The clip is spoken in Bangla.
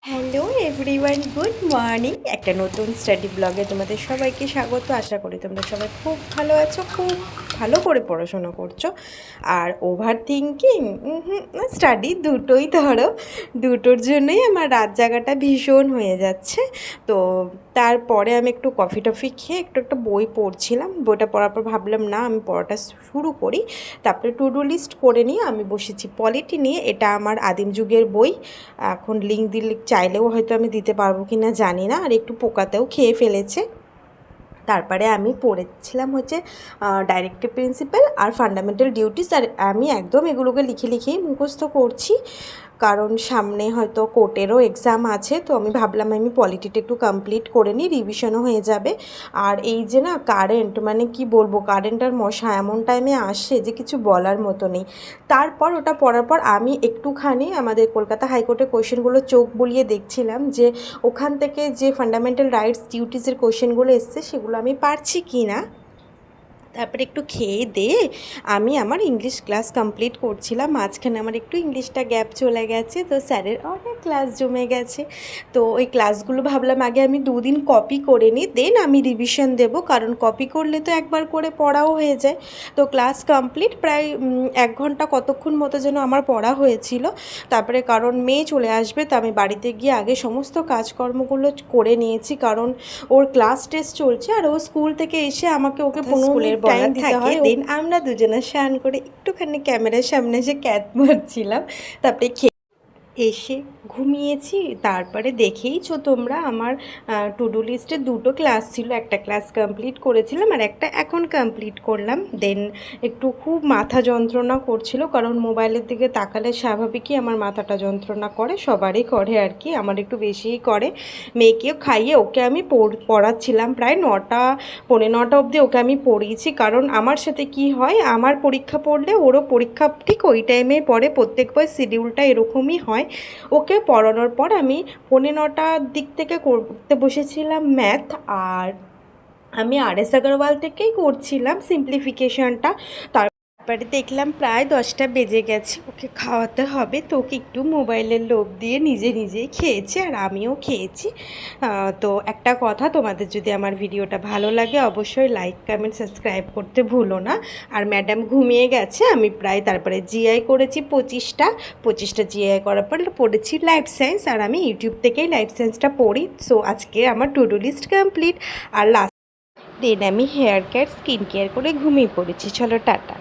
Hello everyone, good morning. একটা নতুন স্টাডি ব্লগে তোমাদের সবাইকে স্বাগত। আশা করি তোমরা সবাই খুব ভালো আছো, খুব ভালো করে পড়াশোনা করছো। আর ওভার থিঙ্কিং স্টাডি দুটোই ধরো, দুটোর জন্যই আমার রাত জাগাটা ভীষণ হয়ে যাচ্ছে। তো তারপরে আমি একটু কফি টফি খেয়ে একটা বই পড়ছিলাম। বইটা পড়ার পর ভাবলাম না, আমি পড়াটা শুরু করি। তারপরে টু ডু লিস্ট করে নিয়ে আমি বসেছি পলিটি নিয়ে। এটা আমার আদিম যুগের বই। এখন লিঙ্ক দিলে চাইলেও হয়তো আমি দিতে পারবো কি না জানি না। আর একটু পোকাতেও খেয়ে ফেলেছে। তারপরে আমি পড়েছিলাম হচ্ছে ডাইরেক্টিভ প্রিন্সিপাল আর ফান্ডামেন্টাল ডিউটিস। আর আমি একদম এগুলোকে লিখে লিখেই মুখস্থ করছি, কারণ সামনে হয়তো কোর্টেরও এক্সাম আছে। তো আমি ভাবলাম আমি পলিটিটা একটু কমপ্লিট করে নিই, রিভিশনও হয়ে যাবে। আর এই যে না কারেন্ট, মানে কি বলবো, কারেন্ট আর মশা এমন টাইমে আসে যে কিছু বলার মতো নেই। তারপর ওটা পড়ার পর আমি একটুখানি আমাদের কলকাতা হাইকোর্টের কোয়েশ্চেনগুলো চোখ বুলিয়ে দেখছিলাম যে ওখান থেকে যে ফান্ডামেন্টাল রাইটস ডিউটিসের কোয়েশ্চেনগুলো এসছে সেগুলো আমি পারছি কি না। তারপরে একটু খেয়ে দিয়ে আমি আমার ইংলিশ ক্লাস কমপ্লিট করছিলাম। মাঝখানে আমার একটু ইংলিশটা গ্যাপ চলে গেছে, তো স্যারের অনেক ক্লাস জমে গেছে। তো ওই ক্লাসগুলো ভাবলাম আগে আমি 2 দিন কপি করে নিই, দেন আমি রিভিশন দেবো, কারণ কপি করলে তো একবার করে পড়াও হয়ে যায়। তো ক্লাস কমপ্লিট প্রায় 1 ঘন্টা কতক্ষণ মতো যেন আমার পড়া হয়েছিল। তারপরে কারণ মেয়ে চলে আসবে, তো আমি বাড়িতে গিয়ে আগে সমস্ত কাজকর্মগুলো করে নিয়েছি, কারণ ওর ক্লাস টেস্ট চলছে। আর ও স্কুল থেকে এসে আমাকে ওকে 15 মিনিট টাইম দিতে হয়। দেন আমরা দুজনে স্নান করে একটুখানি ক্যামেরার সামনে এসে ক্যাট মারছিলাম। তারপরে এসে ঘুমিয়েছি। তারপরে দেখেইছো তোমরা আমার টু ডু লিস্টে 2টো ক্লাস ছিল। একটা ক্লাস কমপ্লিট করেছিলাম আর একটা এখন কমপ্লিট করলাম। দেন একটু খুব মাথা যন্ত্রণা করছিল, কারণ মোবাইলের দিকে তাকালে স্বাভাবিকই আমার মাথাটা যন্ত্রণা করে, সবারই করে আর কি, আমার একটু বেশিই করে। মেয়েকেও খাইয়ে ওকে আমি পড়াচ্ছিলাম প্রায় 9টা 9:15 অবধি ওকে আমি পড়িয়েছি। কারণ আমার সাথে কি হয়, আমার পরীক্ষা পড়লে ওরও পরীক্ষা ঠিক ওই টাইমে পড়ে, প্রত্যেকবার শিডিউলটা এরকমই হয়। ওকে পড়ানোর পর আমি 9:15টার দিক থেকে করতে বসেছিলাম ম্যাথ। আর আমি আর.এস. আগরওয়াল থেকেই করছিলাম সিম্পলিফিকেশনটা। তারপরে দেখলাম প্রায় 10টা বেজে গেছে, ওকে খাওয়াতে হবে। তো ওকে একটু মোবাইলের লোভ দিয়ে নিজে নিজেই খেয়েছে আর আমিও খেয়েছি। তো একটা কথা, তোমাদের যদি আমার ভিডিওটা ভালো লাগে অবশ্যই লাইক কমেন্ট সাবস্ক্রাইব করতে ভুলো না। আর ম্যাডাম ঘুমিয়ে গেছে। আমি প্রায় তারপরে জিআই করেছি 25টা জিআই করার পর পড়েছি লাইফ সায়েন্স। আর আমি ইউটিউব থেকেই লাইফ সায়েন্সটা পড়ি। সো আজকে আমার টু ডু লিস্ট কমপ্লিট। আর লাস্ট দেন আমি হেয়ার কেয়ার স্কিন কেয়ার করে ঘুমিয়ে পড়েছি। চলো টাটা।